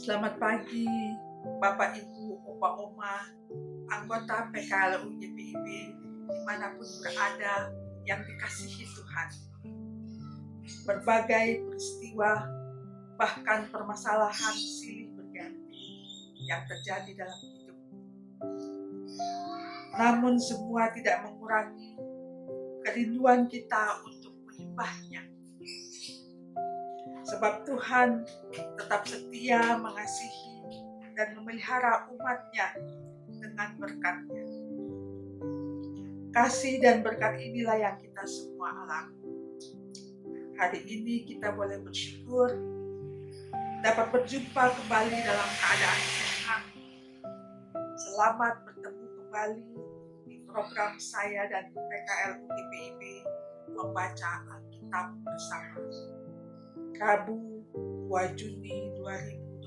Selamat pagi, Bapak Ibu, Opa Oma, anggota PKLU YPIB, dimanapun berada yang dikasihi Tuhan. Berbagai peristiwa, bahkan permasalahan silih berganti yang terjadi dalam hidup. Namun semua tidak mengurangi kerinduan kita untuk menyembahnya. Sebab Tuhan tetap setia mengasihi dan memelihara umatnya dengan berkat-Nya. Kasih dan berkat inilah yang kita semua alami. Hari ini kita boleh bersyukur dapat berjumpa kembali dalam keadaan sehat. Selamat bertemu kembali di program saya dan PKLU YPIB membaca Alkitab bersama. Rabu 2 Juni 2021.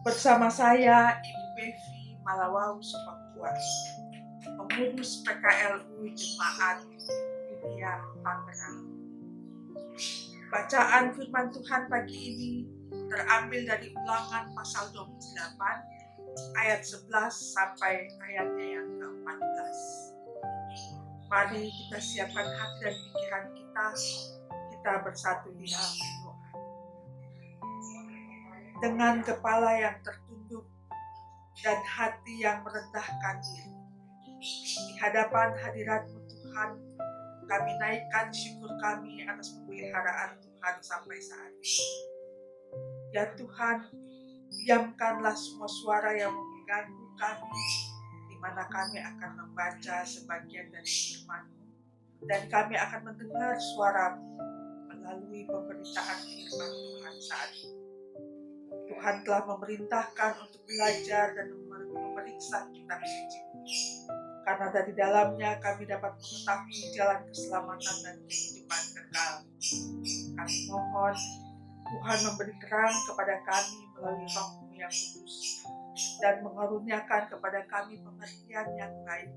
Bersama saya Ibu Bevi Malawau Supakuas, pengurus PKLU Jemaat Widya Tangerang. Bacaan firman Tuhan pagi ini terambil dari Ulangan pasal 28 ayat 11 sampai ayatnya yang ke-14. Mari kita siapkan hati dan pikiran kita bersatu di dalam doa. Dengan kepala yang tertunduk dan hati yang merendahkan diri, di hadapan hadirat-Mu Tuhan, kami naikkan syukur kami atas pemeliharaan Tuhan sampai saat ini. Ya Tuhan, diamkanlah semua suara yang mengganggu kami, di mana kami akan membaca sebagian dari firman-Mu, dan kami akan mendengar suara-Mu melalui pemberitaan firman Tuhan saat ini. Tuhan telah memerintahkan untuk belajar dan memeriksa kitab suci, karena dari dalamnya kami dapat mengetahui jalan keselamatan dan kehidupan kekal. Kami mohon Tuhan memberi terang kepada kami melalui Roh-Mu yang kudus, dan mengaruniakan kepada kami pengertian yang baik,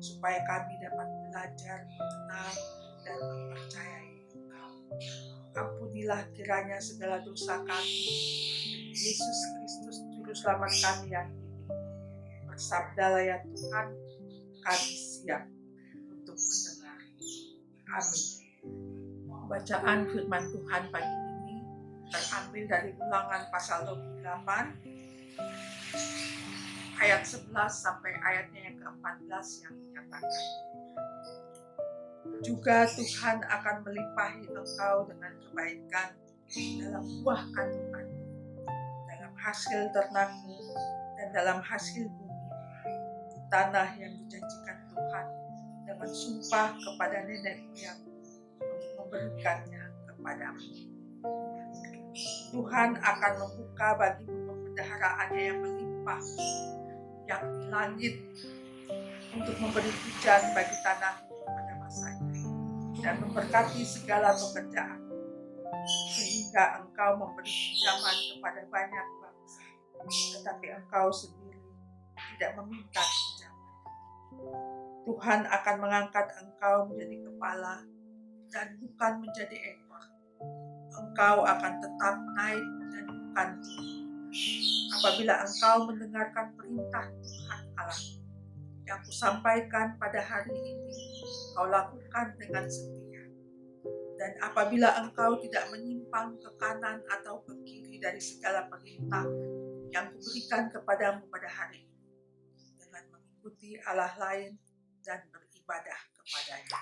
supaya kami dapat belajar, mengenal, dan mempercayai Engkau. Ampunilah kiranya segala dosa kami. Yesus Kristus Juru Selamat kami yang hidup. Bersabdalah ya Tuhan, kami siap untuk mendengar. Amin. Bacaan firman Tuhan pagi ini terambil dari Ulangan pasal 28 ayat 11 sampai ayatnya yang ke-14 yang menyatakan, juga Tuhan akan melimpahi engkau dengan kebaikan dalam buah kandungan, dalam hasil ternakmu, dan dalam hasil bumi, di tanah yang dijanjikan Tuhan dengan sumpah kepada nenek moyangmu untuk memberikannya kepadamu. Tuhan akan membuka bagimu pemeliharaan-Nya yang melimpah, yang di langit, untuk memberi hujan bagi tanahmu pada masanya, dan memberkati segala pekerjaan, sehingga engkau memberi pinjaman kepada banyak bangsa, tetapi engkau sendiri tidak meminta pinjaman. Tuhan akan mengangkat engkau menjadi kepala dan bukan menjadi ekor. Engkau akan tetap naik dan bukan turun, apabila engkau mendengarkan perintah Tuhan Allah yang kusampaikan pada hari ini, kau lakukan dengan setia. Dan apabila engkau tidak menyimpang ke kanan atau ke kiri dari segala perintah yang kuberikan kepadamu pada hari ini, dengan mengikuti Allah lain dan beribadah kepadanya.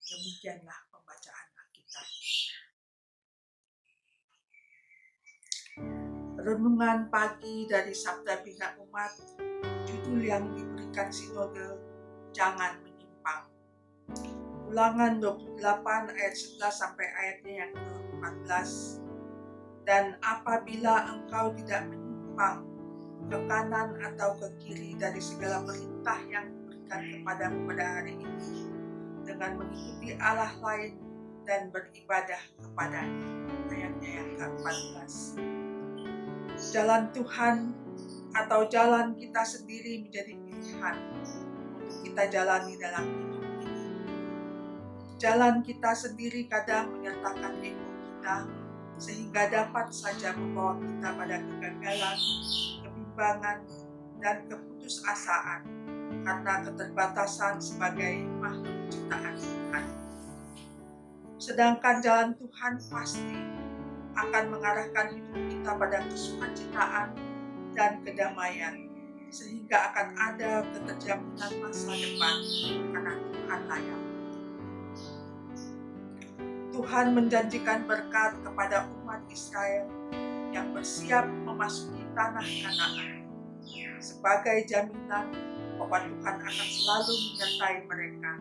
Demikianlah pembacaan Alkitab. Renungan pagi dari Sabda Bina Umat, judul yang diberikan sinode, Jangan Menyimpang. Ulangan 28 ayat 11 sampai ayatnya yang ke-14. Dan apabila engkau tidak menyimpang ke kanan atau ke kiri dari segala perintah yang diberikan kepadamu pada hari ini, dengan mengikuti Allah lain dan beribadah kepadanya. Ayatnya yang ke-14. Jalan Tuhan atau jalan kita sendiri menjadi pilihan untuk kita jalani dalam hidup ini. Jalan kita sendiri kadang menyertakan ego kita, sehingga dapat saja membawa kita pada kegagalan, kebimbangan, dan keputusasaan karena keterbatasan sebagai makhluk ciptaan Tuhan. Sedangkan jalan Tuhan pasti akan mengarahkan hidup kita pada kesukacitaan dan kedamaian, sehingga akan ada keterjaminan masa depan karena Tuhan layak. Tuhan menjanjikan berkat kepada umat Israel yang bersiap memasuki tanah Kanaan sebagai jaminan bahwa Tuhan akan selalu menyertai mereka.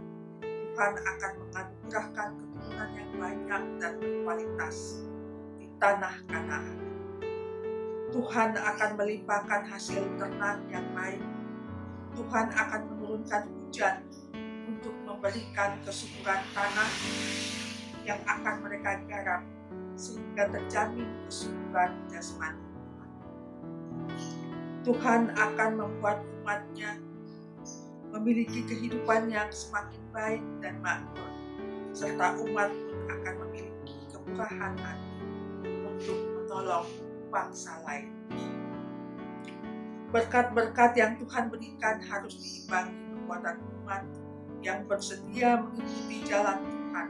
Tuhan akan menganugerahkan keturunan yang banyak dan berkualitas di tanah Kanaan. Tuhan akan melimpahkan hasil ternak yang baik. Tuhan akan menurunkan hujan untuk memberikan kesuburan tanah yang akan mereka garap, sehingga terjamin kesuburan jasmani. Tuhan akan membuat umat-Nya memiliki kehidupan yang semakin baik dan makmur, serta umat pun akan memiliki kemurahan hati untuk menolong bangsa lain. Berkat-berkat yang Tuhan berikan harus diimbangi kekuatan umat yang bersedia mengikuti jalan Tuhan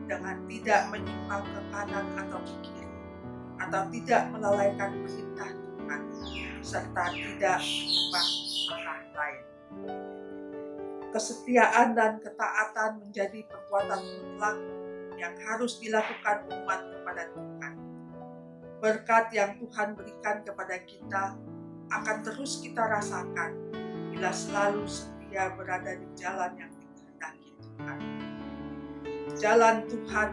dengan tidak menyimpang ke kanan atau ke kiri, atau tidak melalaikan perintah Tuhan, serta tidak menyembah Allah lain. Kesetiaan dan ketaatan menjadi perbuatan mutlak yang harus dilakukan umat kepada Tuhan. Berkat yang Tuhan berikan kepada kita akan terus kita rasakan bila selalu setia berada di jalan yang dikehendaki Tuhan. Jalan Tuhan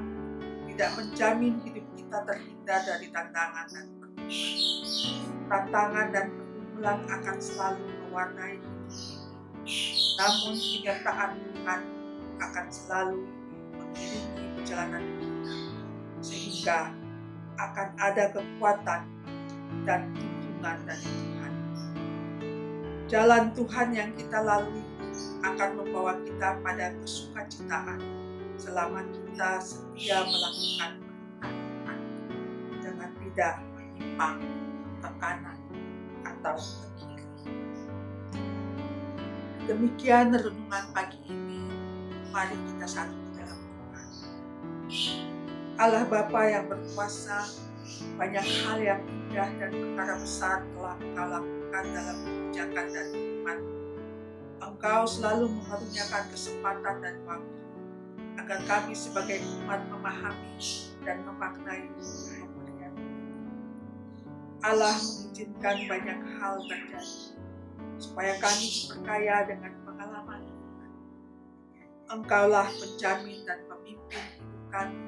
tidak menjamin hidup kita terhindar dari tantangan dan pergumulan. Tantangan dan pergumulan akan selalu mewarnai hidup kita. Namun penyertaan Tuhan akan selalu mengiringi perjalanan kita, sehingga akan ada kekuatan dan tuntunan dari Tuhan. Jalan Tuhan yang kita lalui akan membawa kita pada kesukacitaan selama kita setia melakukan perintah Tuhan dengan tidak menyimpang ke kanan atau ke kiri. Demikian renungan pagi ini. Mari kita satu di dalam doa. Allah Bapa yang berkuasa, banyak hal yang indah dan perkara besar telah Engkau lakukan dalam kebijakan dan iman. Engkau selalu mengaruniakan kesempatan dan waktu agar kami sebagai umat memahami dan memaknai pemberian. Allah mengizinkan banyak hal terjadi supaya kami diperkaya dengan pengalaman Tuhan. Engkaulah penjamin dan pemimpin hidup kami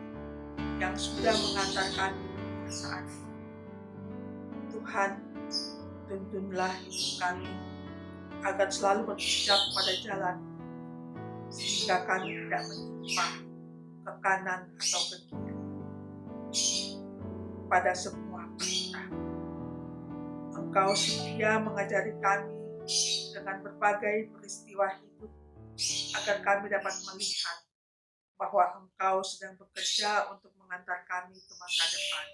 yang sudah mengantar kami ke saat ini. Tuhan, tuntunlah hidup kami agar selalu berpijak pada jalan, sehingga kami tidak menyimpang ke kanan atau ke kiri pada semua perintah. Engkau setia mengajari kami dengan berbagai peristiwa hidup agar kami dapat melihat bahwa Engkau sedang bekerja untuk mengantar kami ke masa depan.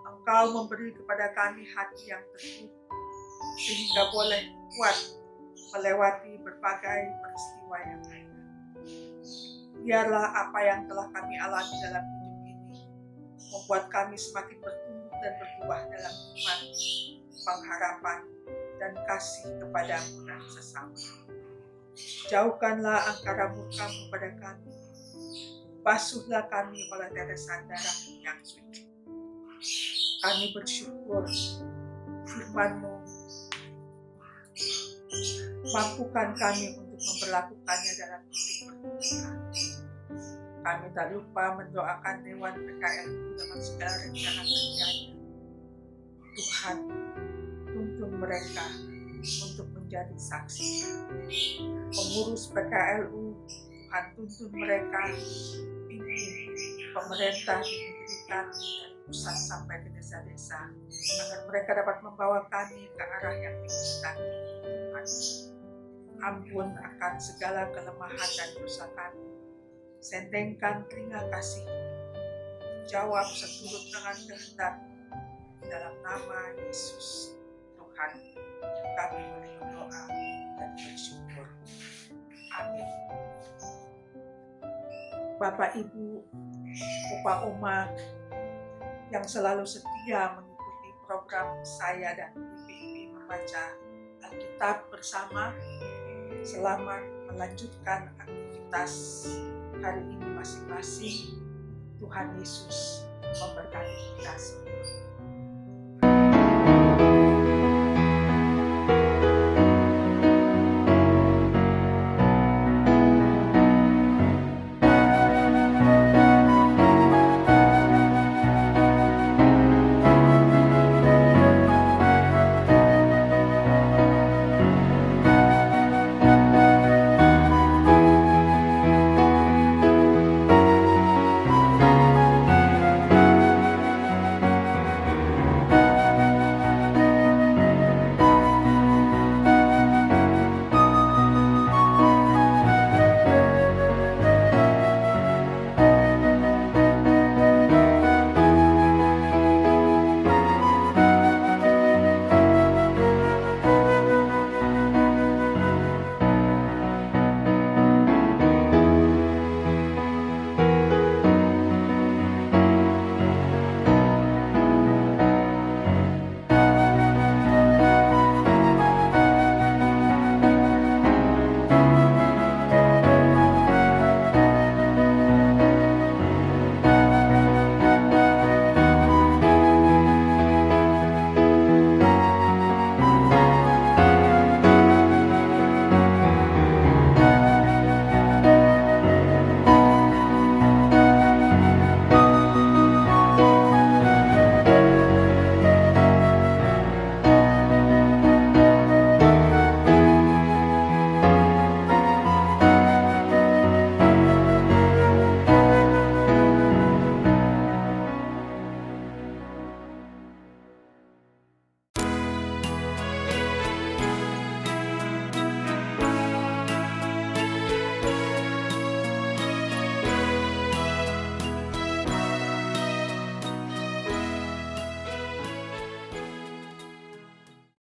Engkau memberi kepada kami hati yang teguh sehingga boleh kuat melewati berbagai peristiwa yang ada. Biarlah apa yang telah kami alami dalam hidup ini membuat kami semakin bertumbuh dan berbuah dalam iman, pengharapan, dan kasih kepadamu dan sesama. Jauhkanlah angkara murka-Mu pada kami. Basuhlah kami oleh tetesan darah yang suci. Kami bersyukur firman-Mu mampukan kami untuk memperlakukannya dalam hidup kita. Kami tak lupa mendoakan Dewan PKLU dengan segala rencana kerjanya. Tuhan, tuntun mereka untuk menjadi saksi. Pengurus PKLU, Tuhan tuntun mereka, pimpin pemerintah di negeri dari pusat sampai ke desa-desa, agar mereka dapat membawa kami ke arah yang dikehendaki Tuhan. Ampun akan segala kelemahan dan dosa kami. Sentengkan telinga kasih. jawab seturut dengan kehendak. Dalam nama Yesus Tuhan, kami boleh berdoa dan bersyukur. Amin. Bapak, Ibu, Opa, Oma yang selalu setia mengikuti program saya dan IPIP membaca Alkitab bersama, selamat melanjutkan aktivitas hari ini masing-masing. Tuhan Yesus memberkati kita semua.